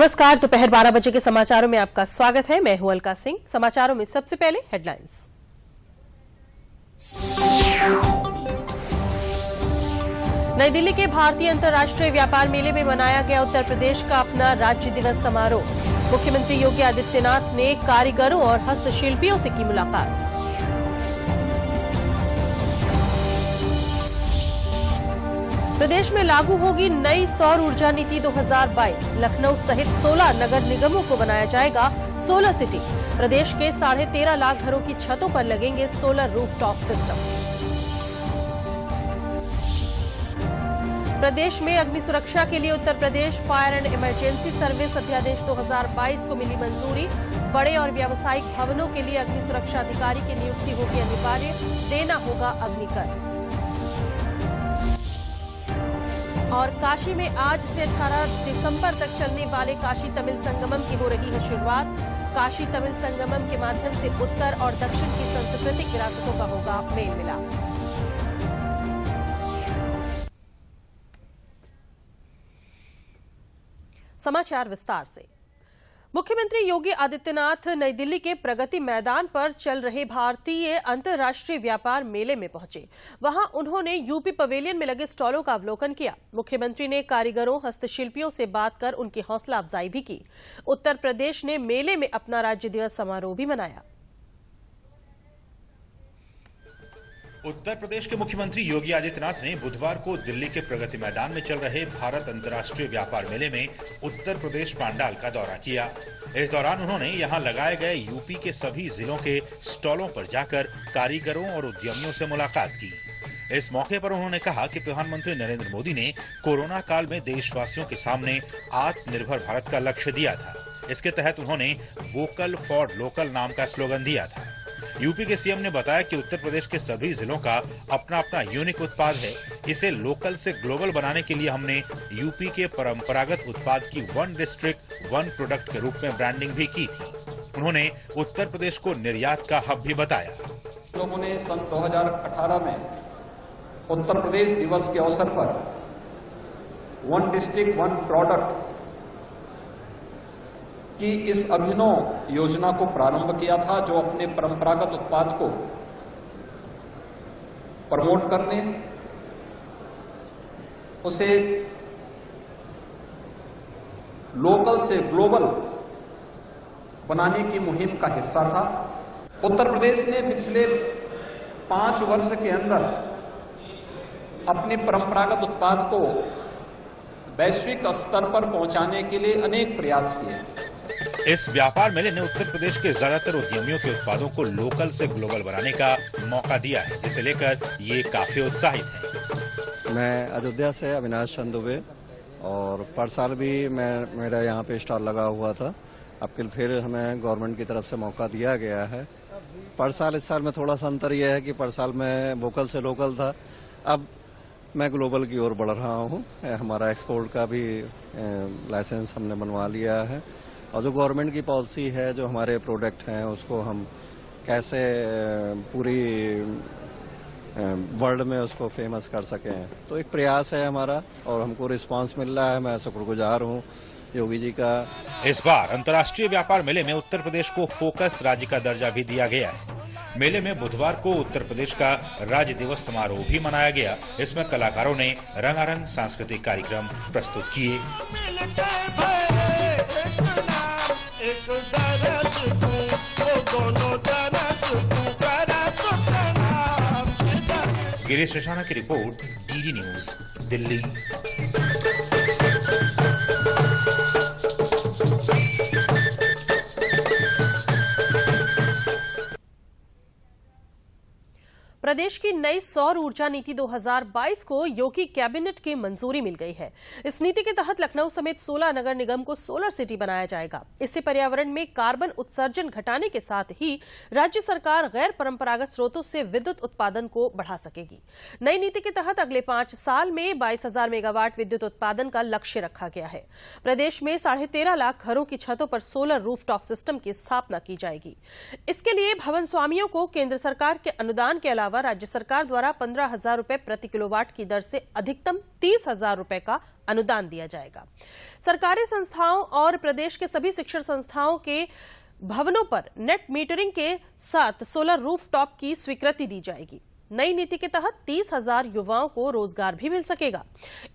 नमस्कार, दोपहर 12 बजे के समाचारों में आपका स्वागत है। मैं हूं अलका सिंह। समाचारों में सबसे पहले हेडलाइंस। नई दिल्ली के भारतीय अंतर्राष्ट्रीय व्यापार मेले में मनाया गया उत्तर प्रदेश का अपना राज्य दिवस समारोह। मुख्यमंत्री योगी आदित्यनाथ ने कारीगरों और हस्तशिल्पियों से की मुलाकात। प्रदेश में लागू होगी नई सौर ऊर्जा नीति 2022। लखनऊ सहित 16 नगर निगमों को बनाया जाएगा सोलर सिटी। प्रदेश के 13.5 लाख घरों की छतों पर लगेंगे सोलर रूफटॉप सिस्टम। प्रदेश में अग्नि सुरक्षा के लिए Uttar Pradesh fire and emergency service अध्यादेश 2022 को मिली मंजूरी। बड़े और व्यावसायिक भवनों के लिए अग्नि सुरक्षा अधिकारी की नियुक्ति होगी अनिवार्य, देना होगा अग्निकर। और काशी में आज से 18 दिसंबर तक चलने वाले काशी तमिल संगमम की हो रही है शुरुआत। काशी तमिल संगमम के माध्यम से उत्तर और दक्षिण की सांस्कृतिक विरासतों का होगा मेल मिलाप। समाचार विस्तार से। मुख्यमंत्री योगी आदित्यनाथ नई दिल्ली के प्रगति मैदान पर चल रहे भारतीय अंतर्राष्ट्रीय व्यापार मेले में पहुंचे। वहां उन्होंने यूपी पवेलियन में लगे स्टॉलों का अवलोकन किया। मुख्यमंत्री ने कारीगरों, हस्तशिल्पियों से बात कर उनकी हौसला अफजाई भी की। उत्तर प्रदेश ने मेले में अपना राज्य दिवस समारोह भी मनाया। उत्तर प्रदेश के मुख्यमंत्री योगी आदित्यनाथ ने बुधवार को दिल्ली के प्रगति मैदान में चल रहे भारत अंतर्राष्ट्रीय व्यापार मेले में उत्तर प्रदेश पांडाल का दौरा किया। इस दौरान उन्होंने यहां लगाए गए यूपी के सभी जिलों के स्टॉलों पर जाकर कारीगरों और उद्यमियों से मुलाकात की। इस मौके पर उन्होंने कहा कि प्रधानमंत्री नरेंद्र मोदी ने कोरोना काल में देशवासियों के सामने आत्मनिर्भर भारत का लक्ष्य दिया था। इसके तहत उन्होंने वोकल फॉर लोकल नाम का स्लोगन दिया था। यूपी के सीएम ने बताया कि उत्तर प्रदेश के सभी जिलों का अपना अपना यूनिक उत्पाद है। इसे लोकल से ग्लोबल बनाने के लिए हमने यूपी के परंपरागत उत्पाद की वन डिस्ट्रिक्ट वन प्रोडक्ट के रूप में ब्रांडिंग भी की थी। उन्होंने उत्तर प्रदेश को निर्यात का हब भी बताया। लोगों ने सन 2018 में उत्तर प्रदेश दिवस के अवसर पर वन डिस्ट्रिक्ट वन प्रोडक्ट की इस अभिनव योजना को प्रारंभ किया था, जो अपने परंपरागत उत्पाद को प्रमोट करने, उसे लोकल से ग्लोबल बनाने की मुहिम का हिस्सा था। उत्तर प्रदेश ने पिछले 5 वर्ष के अंदर अपने परंपरागत उत्पाद को वैश्विक स्तर पर पहुंचाने के लिए अनेक प्रयास किए। इस व्यापार मेले ने उत्तर प्रदेश के ज्यादातर उद्यमियों के उत्पादों को लोकल से ग्लोबल बनाने का मौका दिया है, जिसे लेकर ये काफी उत्साहित है। मैं अयोध्या से अविनाश चंद दुबे, और पर साल भी मेरा यहाँ पे स्टॉल लगा हुआ था। अब फिर हमें गवर्नमेंट की तरफ से मौका दिया गया है। पर साल इस साल में थोड़ा सा अंतर यह है कि पर साल में वोकल से लोकल था, अब मैं ग्लोबल की ओर बढ़ रहा हूँ। हमारा एक्सपोर्ट का भी लाइसेंस हमने बनवा लिया है, और जो गवर्नमेंट की पॉलिसी है, जो हमारे प्रोडक्ट हैं, उसको हम कैसे पूरी वर्ल्ड में उसको फेमस कर सकें, तो एक प्रयास है हमारा, और हमको रिस्पांस मिल रहा है। मैं शुक्रगुजार हूँ योगी जी का। इस बार अंतर्राष्ट्रीय व्यापार मेले में उत्तर प्रदेश को फोकस राज्य का दर्जा भी दिया गया है। मेले में बुधवार को उत्तर प्रदेश का राज्य दिवस समारोह भी मनाया गया। इसमें कलाकारों ने रंगारंग सांस्कृतिक कार्यक्रम प्रस्तुत किए। गिरीश रेशाना की रिपोर्ट, डीडी न्यूज, दिल्ली। प्रदेश की नई सौर ऊर्जा नीति 2022 को योगी कैबिनेट की मंजूरी मिल गई है। इस नीति के तहत लखनऊ समेत 16 नगर निगम को सोलर सिटी बनाया जाएगा। इससे पर्यावरण में कार्बन उत्सर्जन घटाने के साथ ही राज्य सरकार गैर परंपरागत स्रोतों से विद्युत उत्पादन को बढ़ा सकेगी। नई नीति के तहत अगले 5 साल में 22,000 मेगावाट विद्युत उत्पादन का लक्ष्य रखा गया है। प्रदेश में 13.5 लाख घरों की छतों पर सोलर रूफटॉप सिस्टम की स्थापना की जाएगी। इसके लिए भवन स्वामियों को केंद्र सरकार के अनुदान के अलावा पर राज्य सरकार द्वारा 15,000 रुपए प्रति किलोवाट की दर से अधिकतम 30,000 रुपए का अनुदान दिया जाएगा। सरकारी संस्थाओं और प्रदेश के सभी शिक्षण संस्थाओं के भवनों पर नेट मीटरिंग के साथ सोलर रूफटॉप की स्वीकृति दी जाएगी। नई नीति के तहत 30,000 युवाओं को रोजगार भी मिल सकेगा।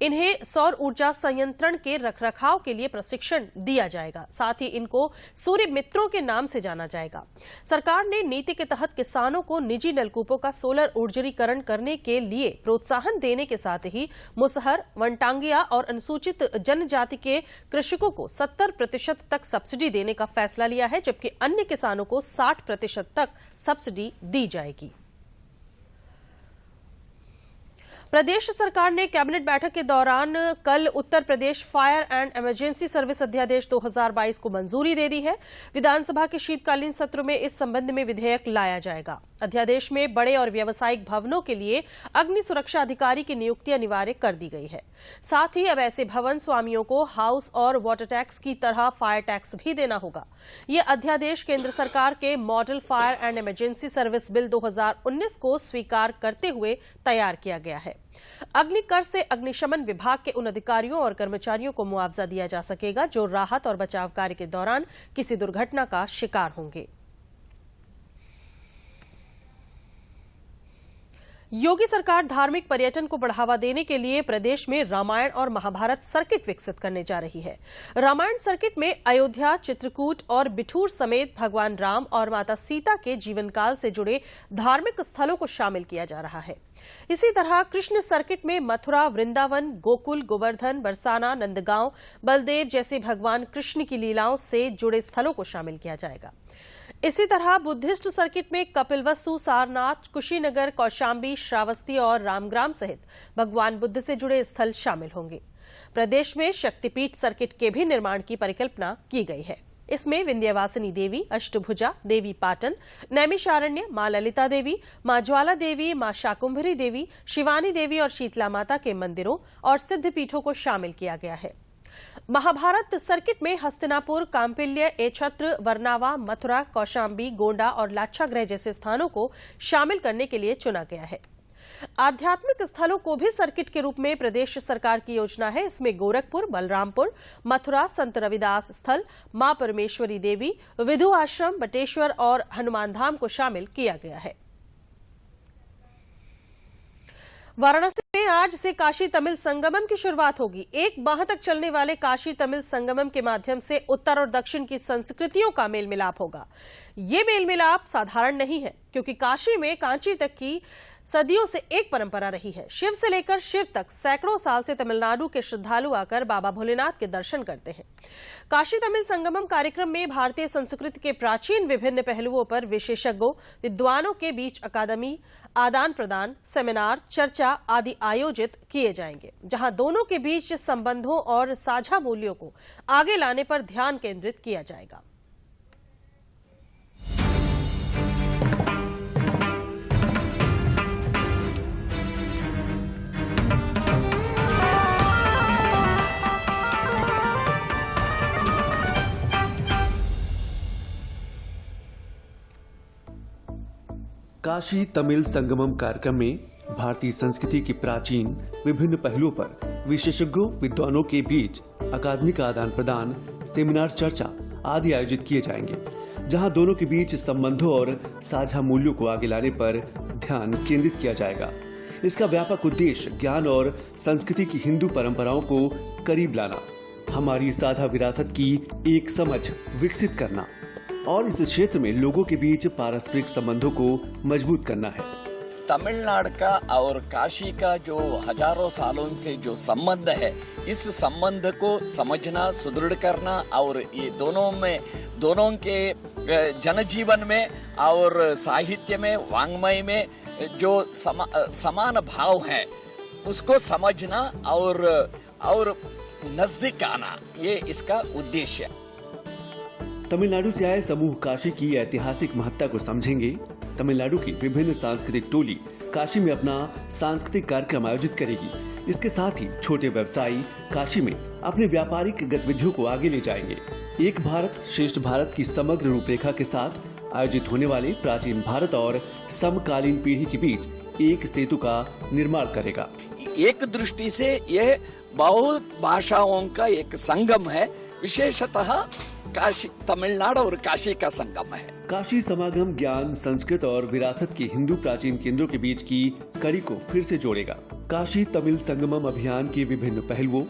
इन्हें सौर ऊर्जा संयंत्रण के रखरखाव के लिए प्रशिक्षण दिया जाएगा। साथ ही इनको सूर्य मित्रों के नाम से जाना जाएगा। सरकार ने नीति के तहत किसानों को निजी नलकूपों का सोलर ऊर्जीकरण करने के लिए प्रोत्साहन देने के साथ ही मुसहर, वनटांगिया और अनुसूचित जनजाति के कृषकों को 70% तक सब्सिडी देने का फैसला लिया है, जबकि अन्य किसानों को 60% तक सब्सिडी दी जाएगी। प्रदेश सरकार ने कैबिनेट बैठक के दौरान कल Uttar Pradesh fire and emergency service अध्यादेश 2022 को मंजूरी दे दी है। विधानसभा के शीतकालीन सत्र में इस संबंध में विधेयक लाया जाएगा। अध्यादेश में बड़े और व्यावसायिक भवनों के लिए अग्नि सुरक्षा अधिकारी की नियुक्ति अनिवार्य कर दी गई है। साथ ही अब ऐसे भवन स्वामियों को हाउस और वाटर टैक्स की तरह फायर टैक्स भी देना होगा। यह अध्यादेश केंद्र सरकार के model fire and emergency service bill 2019 को स्वीकार करते हुए तैयार किया गया है। अग्निकर से अग्निशमन विभाग के उन अधिकारियों और कर्मचारियों को मुआवजा दिया जा सकेगा जो राहत और बचाव कार्य के दौरान किसी दुर्घटना का शिकार होंगे। योगी सरकार धार्मिक पर्यटन को बढ़ावा देने के लिए प्रदेश में रामायण और महाभारत सर्किट विकसित करने जा रही है। रामायण सर्किट में अयोध्या, चित्रकूट और बिठूर समेत भगवान राम और माता सीता के जीवन काल से जुड़े धार्मिक स्थलों को शामिल किया जा रहा है। इसी तरह कृष्ण सर्किट में मथुरा, वृंदावन, गोकुल, गोवर्धन, बरसाना, नंदगांव, बलदेव जैसे भगवान कृष्ण की लीलाओं से जुड़े स्थलों को शामिल किया जाएगा। इसी तरह बुद्धिस्ट सर्किट में कपिलवस्तु, सारनाथ, कुशीनगर, कौशांबी, श्रावस्ती और रामग्राम सहित भगवान बुद्ध से जुड़े स्थल शामिल होंगे। प्रदेश में शक्तिपीठ सर्किट के भी निर्माण की परिकल्पना की गई है। इसमें विंध्यवासिनी देवी, अष्टभुजा देवी पाटन, नैमिषारण्य, मां ललिता देवी, मां ज्वाला देवी, मां शाकुंभरी देवी, शिवानी देवी और शीतला माता के मंदिरों और सिद्ध पीठों को शामिल किया गया है। महाभारत सर्किट में हस्तिनापुर, कांपिल्य, एछत्र, वरनावा, मथुरा, कौशांबी, गोंडा और लाक्षागृह जैसे स्थानों को शामिल करने के लिए चुना गया है। आध्यात्मिक स्थलों को भी सर्किट के रूप में प्रदेश सरकार की योजना है। इसमें गोरखपुर, बलरामपुर, मथुरा, संत रविदास स्थल, मां परमेश्वरी देवी, विधु आश्रम, बटेश्वर और हनुमान धाम को शामिल किया गया है। वाराणसी में आज से काशी तमिल संगमम की शुरुआत होगी। एक माह तक चलने वाले काशी तमिल संगमम के माध्यम से उत्तर और दक्षिण की संस्कृतियों का मेल मिलाप होगा। ये मेल मिलाप साधारण नहीं है, क्योंकि काशी में कांची तक की सदियों से एक परंपरा रही है। शिव से लेकर शिव तक सैकड़ों साल से तमिलनाडु के श्रद्धालु आकर बाबा भोलेनाथ के दर्शन करते हैं। काशी तमिल संगमम कार्यक्रम में भारतीय संस्कृति के प्राचीन विभिन्न पहलुओं पर विशेषज्ञों, विद्वानों के बीच अकादमी, आदान प्रदान, सेमिनार, चर्चा आदि आयोजित किए जाएंगे, जहां दोनों के बीच संबंधों और साझा मूल्यों को आगे लाने पर ध्यान केंद्रित किया जाएगा। काशी तमिल संगमम कार्यक्रम में भारतीय संस्कृति की प्राचीन विभिन्न पहलुओं पर विशेषज्ञों, विद्वानों के बीच अकादमिक आदान प्रदान, सेमिनार, चर्चा आदि आयोजित किए जाएंगे, जहां दोनों के बीच संबंधों और साझा मूल्यों को आगे लाने पर ध्यान केंद्रित किया जाएगा। इसका व्यापक उद्देश्य ज्ञान और संस्कृति की हिंदू परंपराओं को करीब लाना, हमारी साझा विरासत की एक समझ विकसित करना और इस क्षेत्र में लोगों के बीच पारस्परिक संबंधों को मजबूत करना है। तमिलनाडु का और काशी का जो हजारों सालों से जो संबंध है, इस संबंध को समझना, सुदृढ़ करना और ये दोनों के जनजीवन में और साहित्य में, वांग्मय में जो समान भाव है, उसको समझना और नजदीक आना, ये इसका उद्देश्य है। तमिलनाडु से आए समूह काशी की ऐतिहासिक महत्ता को समझेंगे। तमिलनाडु की विभिन्न सांस्कृतिक टोली काशी में अपना सांस्कृतिक कार्यक्रम आयोजित करेगी। इसके साथ ही छोटे व्यवसायी काशी में अपने व्यापारिक गतिविधियों को आगे ले जाएंगे। एक भारत श्रेष्ठ भारत की समग्र रूपरेखा के साथ आयोजित होने वाले प्राचीन भारत और समकालीन पीढ़ी के बीच एक सेतु का निर्माण करेगा। एक दृष्टि से यह बहुत भाषाओं का एक संगम है, विशेषतः काशी, तमिलनाडु और काशी का संगम है। काशी समागम ज्ञान, संस्कृत और विरासत के हिंदू प्राचीन केंद्रों के बीच की कड़ी को फिर से जोड़ेगा। काशी तमिल संगमम अभियान के विभिन्न पहलुओं,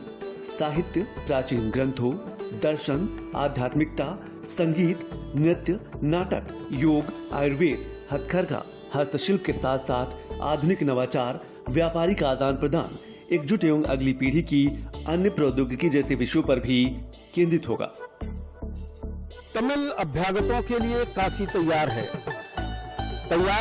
साहित्य, प्राचीन ग्रंथों, दर्शन, आध्यात्मिकता, संगीत, नृत्य, नाटक, योग, आयुर्वेद, हथकरघा, हस्तशिल्प के साथ साथ आधुनिक नवाचार, व्यापारिक आदान प्रदान, एकजुट एवं अगली पीढ़ी की अन्य प्रौद्योगिकी जैसे विषयों पर भी केंद्रित होगा। तमिल अभ्यागतों के लिए काशी तैयार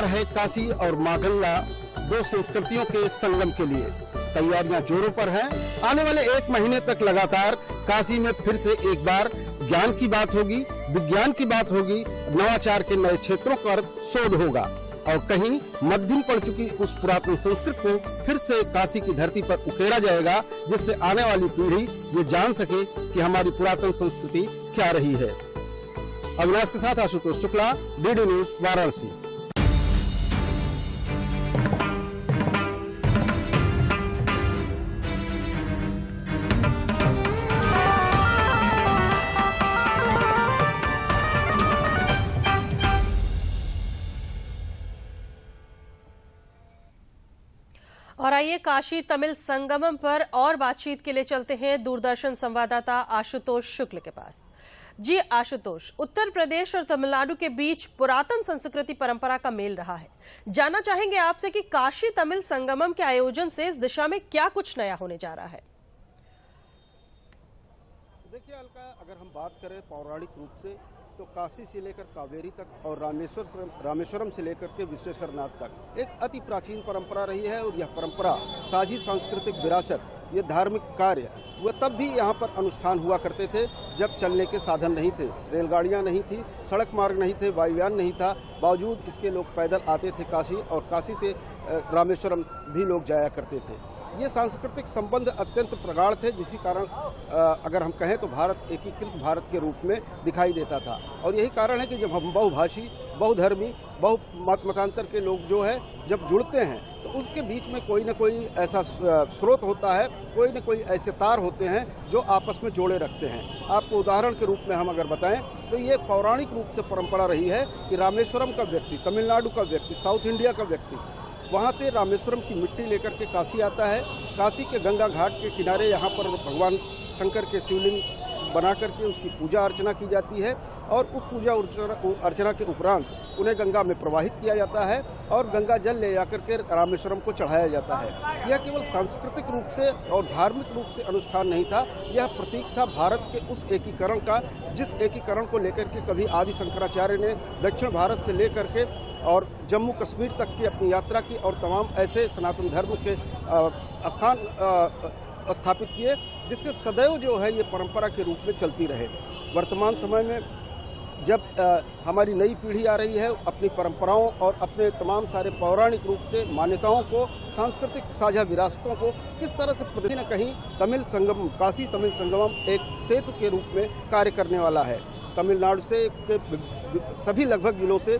है काशी और मागल्ला, दो संस्कृतियों के संगम के लिए तैयारियां जोरों पर हैं। आने वाले 1 महीने तक लगातार काशी में फिर से एक बार ज्ञान की बात होगी, विज्ञान की बात होगी, नवाचार के नए क्षेत्रों पर शोध होगा और कहीं मध्यम पड़ चुकी उस पुरातन संस्कृति को फिर से काशी की धरती पर उकेरा जाएगा, जिससे आने वाली पीढ़ी ये जान सके कि हमारी पुरातन संस्कृति क्या रही है। अविनाश के साथ आशुतोष शुक्ला, डीडी न्यूज, वाराणसी। और आइए काशी तमिल संगमम पर और बातचीत के लिए चलते हैं दूरदर्शन संवाददाता आशुतोष शुक्ल के पास। जी आशुतोष, उत्तर प्रदेश और तमिलनाडु के बीच पुरातन संस्कृति परंपरा का मेल रहा है। जानना चाहेंगे आपसे कि काशी तमिल संगमम के आयोजन से इस दिशा में क्या कुछ नया होने जा रहा है। देखिए अलका, अगर हम बात करें पौराणिक रूप से तो काशी से लेकर कावेरी तक और रामेश्वरम से लेकर के विश्वेश्वरनाथ तक एक अति प्राचीन परंपरा रही है। और यह परंपरा साझी सांस्कृतिक विरासत, ये धार्मिक कार्य वो तब भी यहाँ पर अनुष्ठान हुआ करते थे जब चलने के साधन नहीं थे, रेलगाड़ियाँ नहीं थी, सड़क मार्ग नहीं थे, वायुयान नहीं था। बावजूद इसके लोग पैदल आते थे काशी, और काशी से रामेश्वरम भी लोग जाया करते थे। ये सांस्कृतिक संबंध अत्यंत प्रगाढ़ थे, जिसी कारण अगर हम कहें तो भारत एकीकृत भारत के रूप में दिखाई देता था। और यही कारण है कि जब हम बहुभाषी, बहुधर्मी, मतांतर के लोग जो है जब जुड़ते हैं तो उसके बीच में कोई न कोई ऐसा स्रोत होता है, कोई न कोई ऐसे तार होते हैं जो आपस में जोड़े रखते हैं। आपको उदाहरण के रूप में हम अगर बताएं तो ये पौराणिक रूप से परंपरा रही है कि रामेश्वरम का व्यक्ति, तमिलनाडु का व्यक्ति, साउथ इंडिया का व्यक्ति वहाँ से रामेश्वरम की मिट्टी लेकर के काशी आता है। काशी के गंगा घाट के किनारे यहाँ पर भगवान शंकर के शिवलिंग बना करके उसकी पूजा अर्चना की जाती है, और उस पूजा अर्चना के उपरांत उन्हें गंगा में प्रवाहित किया जाता है और गंगा जल ले जाकर के रामेश्वरम को चढ़ाया जाता है। यह केवल सांस्कृतिक रूप से और धार्मिक रूप से अनुष्ठान नहीं था, यह प्रतीक था भारत के उस एकीकरण का, जिस एकीकरण को लेकर के कभी आदि शंकराचार्य ने दक्षिण भारत से लेकर के और जम्मू कश्मीर तक की अपनी यात्रा की और तमाम ऐसे सनातन धर्म के स्थान स्थापित किए, जिससे सदैव जो है ये परंपरा के रूप में चलती रहे। वर्तमान समय में जब हमारी नई पीढ़ी आ रही है, अपनी परंपराओं और अपने तमाम सारे पौराणिक रूप से मान्यताओं को, सांस्कृतिक साझा विरासतों को किस तरह से कहीं न कहीं तमिल संगम, काशी तमिल संगमम एक सेतु के रूप में कार्य करने वाला है। तमिलनाडु से के सभी लगभग जिलों से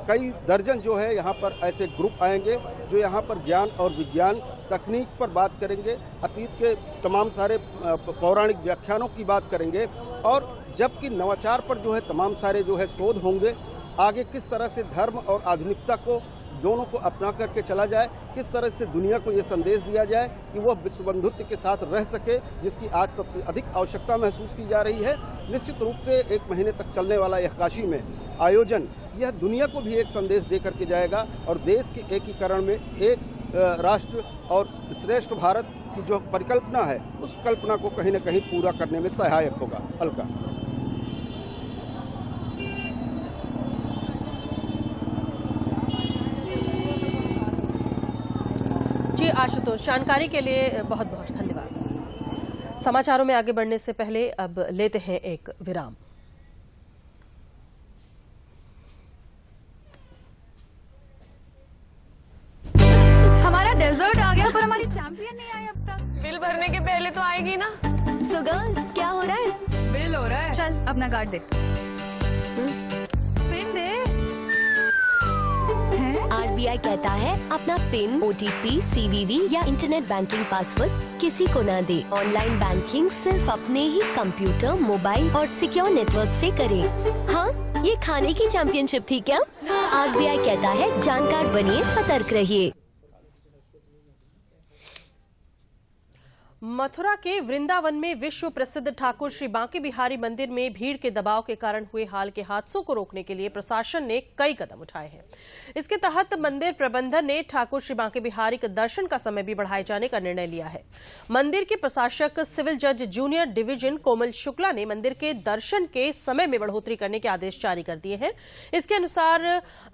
कई दर्जन जो है यहाँ पर ऐसे ग्रुप आएंगे जो यहाँ पर ज्ञान और विज्ञान, तकनीक पर बात करेंगे, अतीत के तमाम सारे पौराणिक व्याख्यानों की बात करेंगे, और जबकि नवाचार पर जो है तमाम सारे जो है शोध होंगे। आगे किस तरह से धर्म और आधुनिकता को दोनों को अपना करके चला जाए, किस तरह से दुनिया को ये संदेश दिया जाए कि वह विश्व बंधुत्व के साथ रह सके, जिसकी आज सबसे अधिक आवश्यकता महसूस की जा रही है। निश्चित रूप से 1 महीने तक चलने वाला यह काशी में आयोजन यह दुनिया को भी एक संदेश दे करके जाएगा, और देश के एकीकरण में एक राष्ट्र और श्रेष्ठ भारत की जो परिकल्पना है, उस कल्पना को कहीं न कहीं पूरा करने में सहायक होगा। अलका। जी आशुतोष, जानकारी के लिए बहुत बहुत धन्यवाद। समाचारों में आगे बढ़ने से पहले अब लेते हैं एक विराम। हमारा डेजर्ट आ गया पर हमारी चैंपियन नहीं आई अब तक। बिल भरने के पहले तो आएगी ना। सो गर्ल्स, क्या हो रहा है? बिल हो रहा है। चल अपना कार्ड दे। पिन दे। RBI कहता है अपना पिन, OTP, CVV या इंटरनेट बैंकिंग पासवर्ड किसी को न दे। ऑनलाइन बैंकिंग सिर्फ अपने ही कंप्यूटर, मोबाइल और सिक्योर नेटवर्क से करें। हाँ, ये खाने की चैंपियनशिप थी क्या? RBI कहता है जानकार बनिए, सतर्क रहिए। मथुरा के वृंदावन में विश्व प्रसिद्ध ठाकुर श्री बांके बिहारी मंदिर में भीड़ के दबाव के कारण हुए हाल के हादसों को रोकने के लिए प्रशासन ने कई कदम उठाए हैं। इसके तहत मंदिर प्रबंधन ने ठाकुर श्री बांके बिहारी के दर्शन का समय भी बढ़ाए जाने का निर्णय लिया है। मंदिर के प्रशासक सिविल जज जूनियर डिवीजन कोमल शुक्ला ने मंदिर के दर्शन के समय में बढ़ोतरी करने के आदेश जारी कर दिए हैं। इसके अनुसार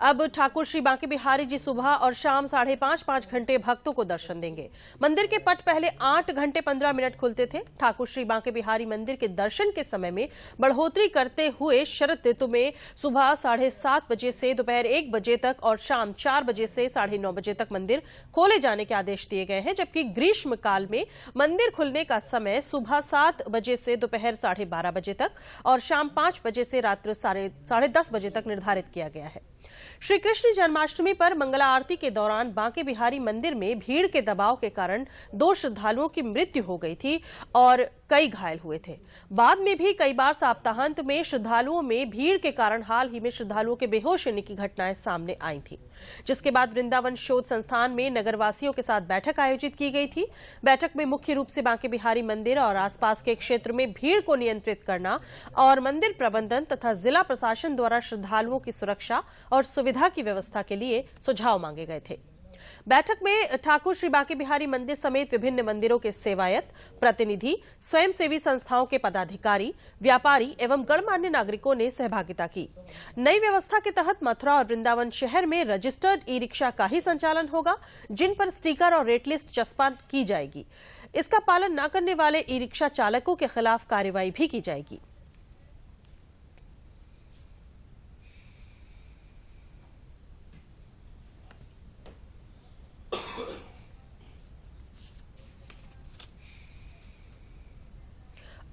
अब ठाकुर श्री बांके बिहारी जी सुबह और शाम 5.5 घंटे भक्तों को दर्शन देंगे। मंदिर के पट पहले 8 घंटे 15 मिनट खुलते थे। ठाकुर श्री बांके बिहारी मंदिर के दर्शन के समय में बढ़ोतरी करते हुए शरद ऋतु में सुबह 7:30 बजे से दोपहर 1 बजे तक और शाम 4 बजे से 9:30 बजे तक मंदिर खोले जाने के आदेश दिए गए हैं, जबकि ग्रीष्म काल में मंदिर खुलने का समय सुबह 7 बजे से दोपहर 12:30 बजे तक और शाम 5 बजे से रात्रि 10:30 बजे तक निर्धारित किया गया है। श्री कृष्ण जन्माष्टमी पर मंगला आरती के दौरान बांके बिहारी मंदिर में भीड़ के दबाव के कारण 2 श्रद्धालुओं की मृत्यु हो गई थी और कई घायल हुए थे। बाद में भी कई बार सप्ताहांत में श्रद्धालुओं में भीड़ के कारण हाल ही में श्रद्धालुओं के बेहोश होने की घटनाएं सामने आई थी, जिसके बाद वृंदावन शोध संस्थान में नगरवासियों के साथ बैठक आयोजित की गई थी। बैठक में मुख्य रूप से बांके बिहारी मंदिर और आसपास के क्षेत्र में भीड़ को नियंत्रित करना और मंदिर प्रबंधन तथा जिला प्रशासन द्वारा श्रद्धालुओं की सुरक्षा और सुविधा की व्यवस्था के लिए सुझाव मांगे गए थे। बैठक में ठाकुर श्री बांके बिहारी मंदिर समेत विभिन्न मंदिरों के सेवायत, प्रतिनिधि, स्वयंसेवी संस्थाओं के पदाधिकारी, व्यापारी एवं गणमान्य नागरिकों ने सहभागिता की। नई व्यवस्था के तहत मथुरा और वृंदावन शहर में रजिस्टर्ड ई-रिक्शा का ही संचालन होगा, जिन पर स्टिकर और रेट लिस्ट चस्पा की जाएगी। इसका पालन न करने वाले ई-रिक्शा चालकों के खिलाफ कार्रवाई भी की जाएगी।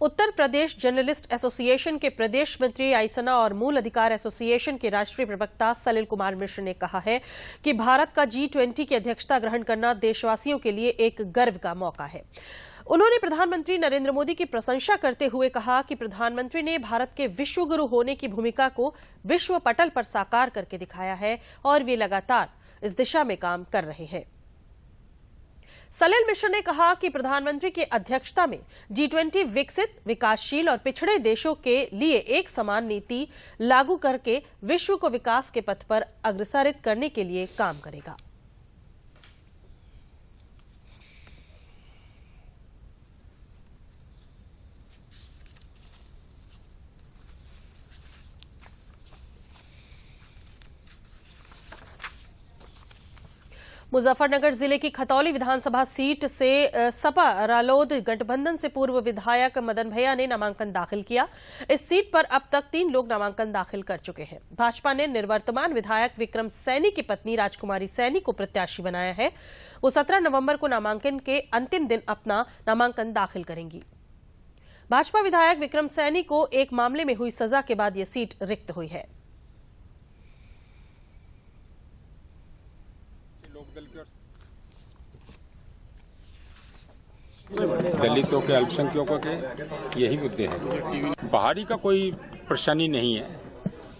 उत्तर प्रदेश जर्नलिस्ट एसोसिएशन के प्रदेश मंत्री आइसना और मूल अधिकार एसोसिएशन के राष्ट्रीय प्रवक्ता सलिल कुमार मिश्र ने कहा है कि भारत का G20 की अध्यक्षता ग्रहण करना देशवासियों के लिए एक गर्व का मौका है। उन्होंने प्रधानमंत्री नरेंद्र मोदी की प्रशंसा करते हुए कहा कि प्रधानमंत्री ने भारत के विश्व गुरु होने की भूमिका को विश्व पटल पर साकार करके दिखाया है और वे लगातार इस दिशा में काम कर रहे हैं। सलिल मिश्र ने कहा कि प्रधानमंत्री की अध्यक्षता में G20 विकसित, विकासशील और पिछड़े देशों के लिए एक समान नीति लागू करके विश्व को विकास के पथ पर अग्रसरित करने के लिए काम करेगा। मुजफ्फरनगर जिले की खतौली विधानसभा सीट से सपा रालोद गठबंधन से पूर्व विधायक मदन भैया ने नामांकन दाखिल किया। इस सीट पर अब तक 3 लोग नामांकन दाखिल कर चुके हैं। भाजपा ने निवर्तमान विधायक विक्रम सैनी की पत्नी राजकुमारी सैनी को प्रत्याशी बनाया है। वो 17 नवंबर को नामांकन के अंतिम दिन अपना नामांकन दाखिल करेंगी। भाजपा विधायक विक्रम सैनी को एक मामले में हुई सजा के बाद यह सीट रिक्त हुई है। दलितों के, अल्पसंख्यकों के यही मुद्दे हैं। बाहरी का कोई परेशानी नहीं है।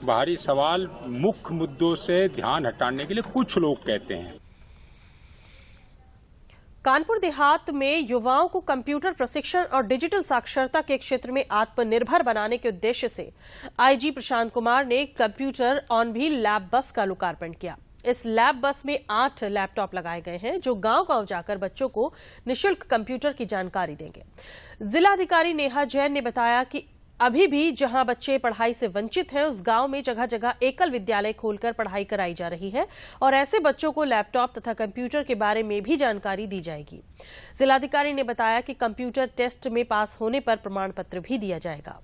बाहरी सवाल मुख्य मुद्दों से ध्यान हटाने के लिए कुछ लोग कहते हैं। कानपुर देहात में युवाओं को कंप्यूटर प्रशिक्षण और डिजिटल साक्षरता के क्षेत्र में आत्मनिर्भर बनाने के उद्देश्य से आईजी प्रशांत कुमार ने कंप्यूटर ऑन व्हील लैब बस का लोकार्पण किया। इस लैब बस में 8 लैपटॉप लगाए गए हैं, जो गांव-गांव जाकर बच्चों को निःशुल्क कंप्यूटर की जानकारी देंगे। जिलाधिकारी नेहा जैन ने बताया कि अभी भी जहां बच्चे पढ़ाई से वंचित हैं, उस गांव में जगह जगह एकल विद्यालय खोलकर पढ़ाई कराई जा रही है और ऐसे बच्चों को लैपटॉप तथा कंप्यूटर के बारे में भी जानकारी दी जाएगी। जिलाधिकारी ने बताया कि कंप्यूटर टेस्ट में पास होने पर प्रमाण पत्र भी दिया जाएगा।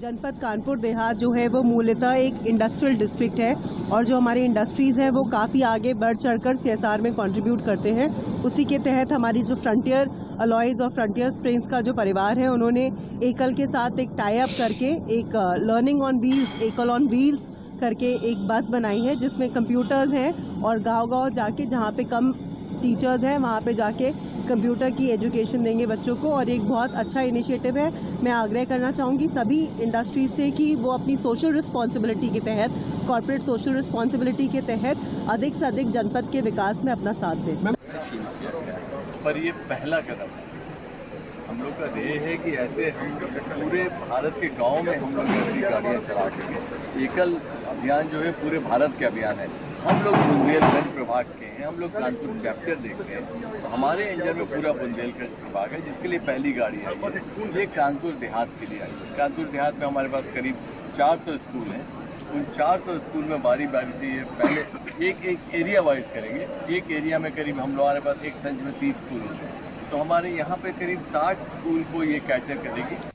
जनपद कानपुर देहात जो है वो मूलतः एक इंडस्ट्रियल डिस्ट्रिक्ट है और जो हमारी इंडस्ट्रीज़ हैं वो काफ़ी आगे बढ़ चढ़कर CSR में कंट्रीब्यूट करते हैं। उसी के तहत हमारी जो फ्रंटियर अलॉयज़ और फ्रंटियर स्प्रिंग्स का जो परिवार है उन्होंने एकल के साथ एक टाई अप करके एक लर्निंग ऑन व्हील्स, एकल ऑन व्हील्स करके एक बस बनाई है जिसमें कंप्यूटर्स हैं और गांव-गांव जाके जहाँ पे कम टीचर्स हैं वहाँ पे जाके कंप्यूटर की एजुकेशन देंगे बच्चों को और एक बहुत अच्छा इनिशिएटिव है। मैं आग्रह करना चाहूँगी सभी इंडस्ट्रीज से कि वो अपनी सोशल रिस्पॉन्सिबिलिटी के तहत, कॉर्पोरेट सोशल रिस्पॉन्सिबिलिटी के तहत अधिक से अधिक जनपद के विकास में अपना साथ दें। पर ये पहला कदम है। हम लोग का ध्येय है कि ऐसे हम पूरे भारत के गाँव में हम लोग ऐसी गाड़ियाँ चला सकें। एकल अभियान जो है पूरे भारत के अभियान है। हम लोग बुंदेलखंड प्रभाग के हैं, हम लोग कानपुर चैप्टर देखते हैं। तो हमारे एंजल में पूरा बुंदेलखंड प्रभाग है जिसके लिए पहली गाड़ी आई है। ये कानपुर देहात के लिए आई है। कानपुर देहात में हमारे पास करीब 400 स्कूल हैं। उन 400 स्कूल में बारी बारी से ये पहले एक एरिया वाइज करेंगे। एक एरिया में करीब हम लोग हमारे पास एक संच में 30 स्कूल होते हैं, तो हमारे यहाँ पे करीब 60 स्कूल को ये कैटर करेगी।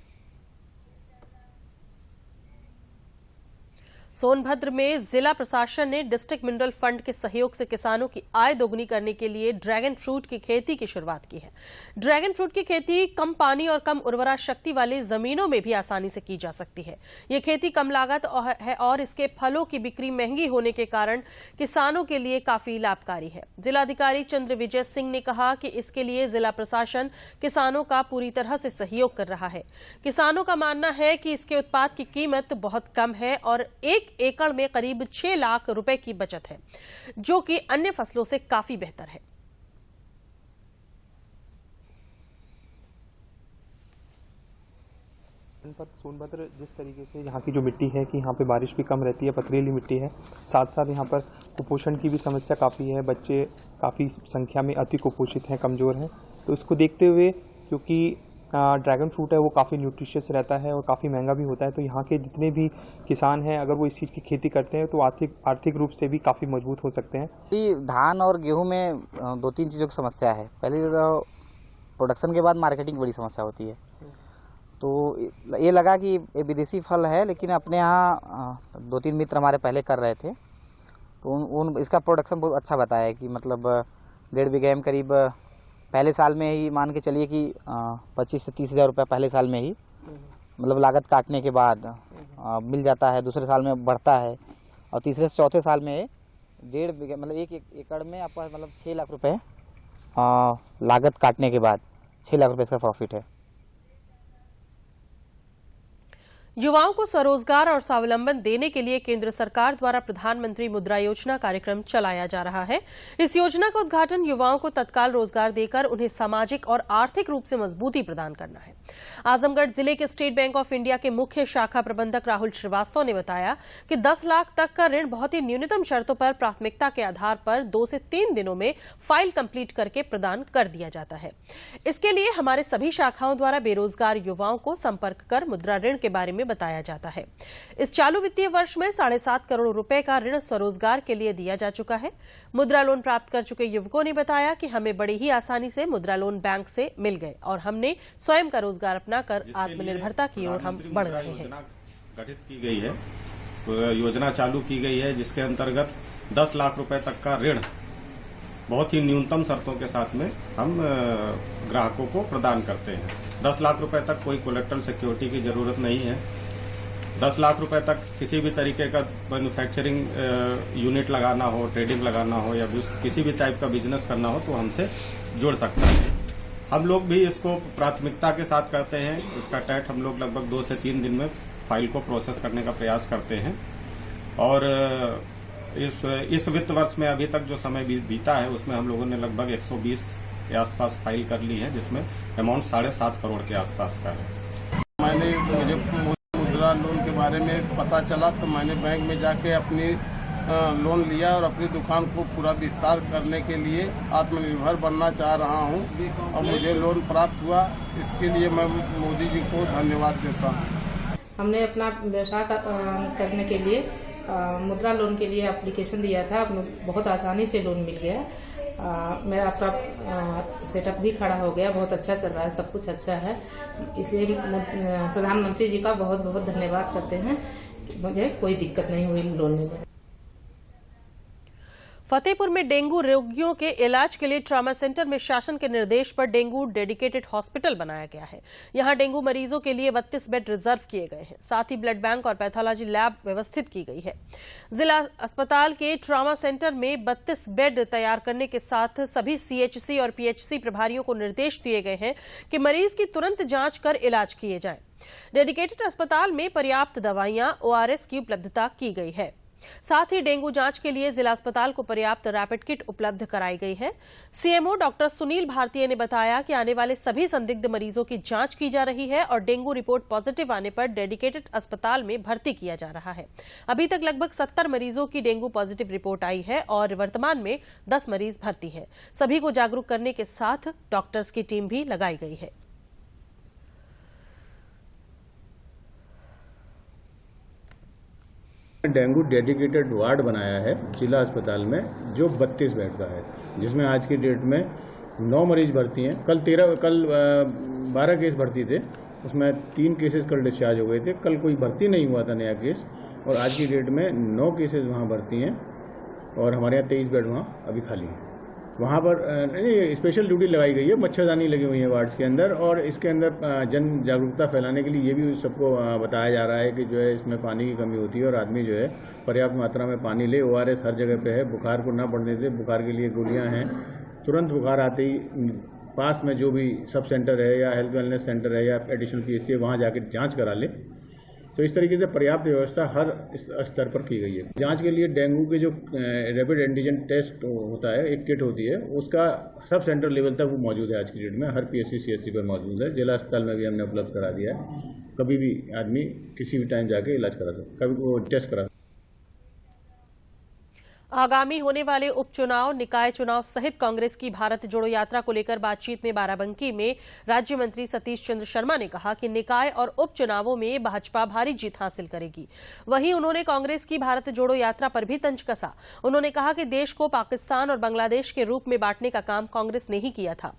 सोनभद्र में जिला प्रशासन ने डिस्ट्रिक्ट मिनरल फंड के सहयोग से किसानों की आय दोगुनी करने के लिए ड्रैगन फ्रूट की खेती की शुरुआत की है। ड्रैगन फ्रूट की खेती कम पानी और कम उर्वरा शक्ति वाली जमीनों में भी आसानी से की जा सकती है। ये खेती कम लागत है और इसके फलों की बिक्री महंगी होने के कारण किसानों के लिए काफी लाभकारी है। जिलाधिकारी चंद्र विजय सिंह ने कहा कि इसके लिए जिला प्रशासन किसानों का पूरी तरह से सहयोग कर रहा है। किसानों का मानना है कि इसके उत्पाद की कीमत बहुत कम है और एक एकड़ में करीब 6 लाख रुपए की बचत है, जो कि अन्य फसलों से काफी बेहतर है। जनपद सोनभद्र जिस तरीके से यहाँ की जो मिट्टी है कि यहाँ पे बारिश भी कम रहती है, पथरीली मिट्टी है, साथ साथ यहाँ पर कुपोषण की भी समस्या काफ़ी है। बच्चे काफ़ी संख्या में अति कुपोषित हैं, कमज़ोर हैं। तो इसको देखते हुए क्योंकि ड्रैगन फ्रूट है वो काफ़ी न्यूट्रिशियस रहता है और काफ़ी महंगा भी होता है, तो यहाँ के जितने भी किसान हैं अगर वो इस चीज़ की खेती करते हैं तो आर्थिक रूप से भी काफ़ी मजबूत हो सकते हैं। धान और गेहूं में 2-3 चीज़ों की समस्या है। पहले प्रोडक्शन के बाद मार्केटिंग बड़ी समस्या होती है। तो ये लगा कि ये विदेशी फल है, लेकिन अपने यहाँ 2-3 मित्र हमारे पहले कर रहे थे तो इसका प्रोडक्शन बहुत अच्छा बताया कि मतलब 1.5 बीघे में करीब पहले साल में ही मान के चलिए कि 25 से 30 हज़ार रुपये पहले साल में ही मतलब लागत काटने के बाद मिल जाता है। दूसरे साल में बढ़ता है और तीसरे से चौथे साल में 1.5 बीघे मतलब 1 एकड़ में आपका मतलब 6 लाख रुपए लागत काटने के बाद 6 लाख रुपए इसका प्रॉफिट है। युवाओं को स्वरोजगार और स्वावलंबन देने के लिए केंद्र सरकार द्वारा प्रधानमंत्री मुद्रा योजना कार्यक्रम चलाया जा रहा है। इस योजना का उद्घाटन युवाओं को तत्काल रोजगार देकर उन्हें सामाजिक और आर्थिक रूप से मजबूती प्रदान करना है। आजमगढ़ जिले के स्टेट बैंक ऑफ इंडिया के मुख्य शाखा प्रबंधक राहुल श्रीवास्तव ने बताया कि 10 लाख तक का ऋण बहुत ही न्यूनतम शर्तों पर प्राथमिकता के आधार पर 2 से 3 दिनों में फाइल कंप्लीट करके प्रदान कर दिया जाता है। इसके लिए हमारे सभी शाखाओं द्वारा बेरोजगार युवाओं को संपर्क कर मुद्रा ऋण के बारे में बताया जाता है। इस चालू वित्तीय वर्ष में 7.5 करोड़ रुपए का ऋण स्वरोजगार के लिए दिया जा चुका है। मुद्रा लोन प्राप्त कर चुके युवकों ने बताया कि हमें बड़ी ही आसानी से मुद्रा लोन बैंक से मिल गए और हमने स्वयं का रोजगार अपनाकर आत्मनिर्भरता की ओर हम बढ़ रहे हैं। गठित की गई है, योजना चालू की गई है जिसके अंतर्गत 10 लाख रुपए तक का ऋण बहुत ही न्यूनतम शर्तों के साथ में हम ग्राहकों को प्रदान करते हैं। 10 लाख रुपए तक कोई कोलेक्ट्रल सिक्योरिटी की जरूरत नहीं है। 10 लाख रुपए तक किसी भी तरीके का मैन्युफैक्चरिंग यूनिट लगाना हो, ट्रेडिंग लगाना हो या किसी भी टाइप का बिजनेस करना हो तो हमसे जुड़ सकता है। हम लोग भी इसको प्राथमिकता के साथ करते हैं। इसका टैट हम लोग लगभग 2 से 3 दिन में फाइल को प्रोसेस करने का प्रयास करते हैं और इस वित्त वर्ष में अभी तक जो समय बीता है उसमें हम लोगों ने लगभग 120 के आसपास फाइल कर ली है, जिसमें अमाउंट 7.5 करोड़ के आसपास का है। मुझे मुद्रा लोन के बारे में पता चला तो मैंने बैंक में जाके अपनी लोन लिया और अपनी दुकान को पूरा विस्तार करने के लिए आत्मनिर्भर बनना चाह रहा हूं और मुझे लोन प्राप्त हुआ। इसके लिए मैं मोदी जी को धन्यवाद देता हूं। हमने अपना व्यवसाय करने के लिए मुद्रा लोन के लिए एप्लीकेशन दिया था। बहुत आसानी से लोन मिल गया मेरा आपका सेटअप भी खड़ा हो गया, बहुत अच्छा चल रहा है, सब कुछ अच्छा है। इसलिए प्रधानमंत्री जी का बहुत बहुत धन्यवाद करते हैं, मुझे कोई दिक्कत नहीं हुई लोन लेने में। फतेहपुर में डेंगू रोगियों के इलाज के लिए ट्रॉमा सेंटर में शासन के निर्देश पर डेंगू डेडिकेटेड हॉस्पिटल बनाया गया है। यहां डेंगू मरीजों के लिए 32 बेड रिजर्व किए गए हैं। साथ ही ब्लड बैंक और पैथोलॉजी लैब व्यवस्थित की गई है। जिला अस्पताल के ट्रॉमा सेंटर में 32 बेड तैयार करने के साथ सभी CHC और PHC प्रभारियों को निर्देश दिए गए हैं कि मरीज की तुरंत जांच कर इलाज किए जाए। डेडिकेटेड अस्पताल में पर्याप्त दवाइयां, ORS की उपलब्धता की गई है। साथ ही डेंगू जांच के लिए जिला अस्पताल को पर्याप्त रैपिड किट उपलब्ध कराई गई है। CMO डॉक्टर सुनील भारतीय ने बताया कि आने वाले सभी संदिग्ध मरीजों की जांच की जा रही है और डेंगू रिपोर्ट पॉजिटिव आने पर डेडिकेटेड अस्पताल में भर्ती किया जा रहा है। अभी तक लगभग 70 मरीजों की डेंगू पॉजिटिव रिपोर्ट आई है और वर्तमान में 10 मरीज भर्ती है। सभी को जागरूक करने के साथ डॉक्टर्स की टीम भी लगाई गई है। डेंगू डेडिकेटेड वार्ड बनाया है जिला अस्पताल में, जो 32 बेड का है, जिसमें आज की डेट में 9 मरीज भर्ती हैं। कल 12 केस भर्ती थे, उसमें 3 केसेस कल डिस्चार्ज हो गए थे। कल कोई भर्ती नहीं हुआ था नया केस, और आज की डेट में 9 केसेस वहाँ भर्ती हैं और हमारे यहाँ 23 बेड वहाँ अभी खाली हैं। वहाँ पर स्पेशल ड्यूटी लगाई गई है, मच्छरदानी लगी हुई है वार्ड्स के अंदर, और इसके अंदर जन जागरूकता फैलाने के लिए ये भी सबको बताया जा रहा है कि जो है इसमें पानी की कमी होती है और आदमी जो है पर्याप्त मात्रा में पानी ले। ORS हर जगह पे है, बुखार को ना पड़ने दे, बुखार के लिए गोलियां हैं। तुरंत बुखार आते ही पास में जो भी सब सेंटर है या हेल्थ वेलनेस सेंटर है या एडिशनल PHC है, वहाँ जाकर जाँच करा ले। तो इस तरीके से पर्याप्त व्यवस्था हर स्तर पर की गई है। जांच के लिए डेंगू के जो रैपिड एंटीजन टेस्ट होता है, एक किट होती है, उसका सब सेंटर लेवल तक वो मौजूद है। आज की डेट में हर PHC CHC पर मौजूद है। जिला अस्पताल में भी हमने उपलब्ध करा दिया है। कभी भी आदमी किसी भी टाइम जाके इलाज करा सकता, कभी वो टेस्ट करा सकता। आगामी होने वाले उपचुनाव, निकाय चुनाव सहित कांग्रेस की भारत जोड़ो यात्रा को लेकर बातचीत में बाराबंकी में राज्य मंत्री सतीश चंद्र शर्मा ने कहा कि निकाय और उपचुनावों में भाजपा भारी जीत हासिल करेगी। वहीं उन्होंने कांग्रेस की भारत जोड़ो यात्रा पर भी तंज कसा। उन्होंने कहा कि देश को पाकिस्तान और बांग्लादेश के रूप में बांटने का काम कांग्रेस ने ही किया था।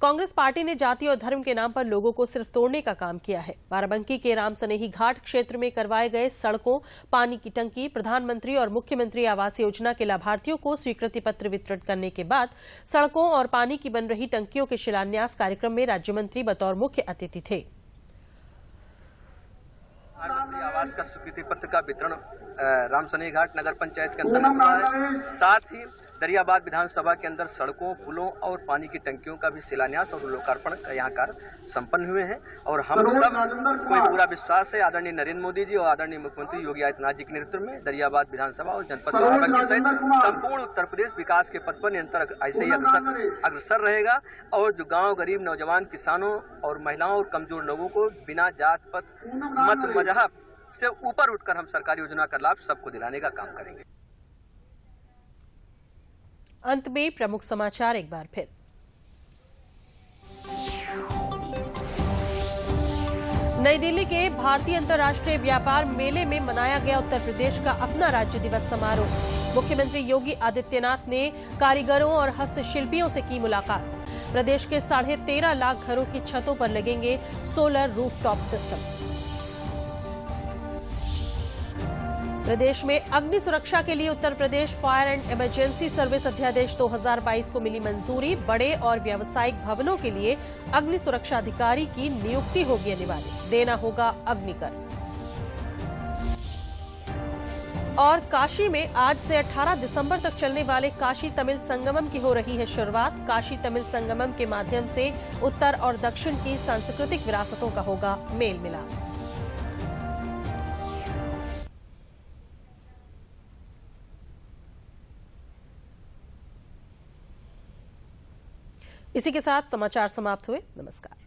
कांग्रेस पार्टी ने जाति और धर्म के नाम पर लोगों को सिर्फ तोड़ने का काम किया है। बाराबंकी के रामसनेही घाट क्षेत्र में करवाए गए सड़कों, पानी की टंकी, प्रधानमंत्री और मुख्यमंत्री आवास योजना के लाभार्थियों को स्वीकृति पत्र वितरित करने के बाद सड़कों और पानी की बन रही टंकियों के शिलान्यास कार्यक्रम में राज्य मंत्री बतौर मुख्य अतिथि थे। प्रधानमंत्री आवास का स्वीकृति पत्र का वितरण रामसनेही घाट नगर पंचायत के अंतर्गत हुआ है। साथ ही दरियाबाद विधानसभा के अंदर सड़कों, पुलों और पानी की टंकियों का भी शिलान्यास और लोकार्पण यहाँ कार्य संपन्न हुए हैं। और हम सब को पूरा विश्वास है आदरणीय नरेंद्र मोदी जी और आदरणीय मुख्यमंत्री योगी आदित्यनाथ जी के नेतृत्व में दरियाबाद विधानसभा और जनपद बाराबंकी सहित संपूर्ण उत्तर प्रदेश विकास के पथ पर निरंतर ऐसे ही अग्रसर रहेगा। और जो गाँव, गरीब, नौजवान, किसानों और महिलाओं और कमजोर लोगों को बिना जात, पथ, मत, मजहब से ऊपर उठकर हम सरकारी योजना का लाभ सबको दिलाने का काम करेंगे। अंत में प्रमुख समाचार एक बार फिर। नई दिल्ली के भारतीय अंतर्राष्ट्रीय व्यापार मेले में मनाया गया उत्तर प्रदेश का अपना राज्य दिवस समारोह। मुख्यमंत्री योगी आदित्यनाथ ने कारीगरों और हस्तशिल्पियों से की मुलाकात। प्रदेश के 13.5 लाख घरों की छतों पर लगेंगे सोलर रूफटॉप सिस्टम। प्रदेश में अग्नि सुरक्षा के लिए Uttar Pradesh fire and emergency service अध्यादेश 2022 को मिली मंजूरी। बड़े और व्यावसायिक भवनों के लिए अग्नि सुरक्षा अधिकारी की नियुक्ति होगी अनिवार्य, देना होगा अग्निकर। और काशी में आज से 18 दिसंबर तक चलने वाले काशी तमिल संगमम की हो रही है शुरुआत। काशी तमिल संगमम के माध्यम से उत्तर और दक्षिण की सांस्कृतिक विरासतों का होगा मेल मिलाप। इसी के साथ समाचार समाप्त हुए। नमस्कार।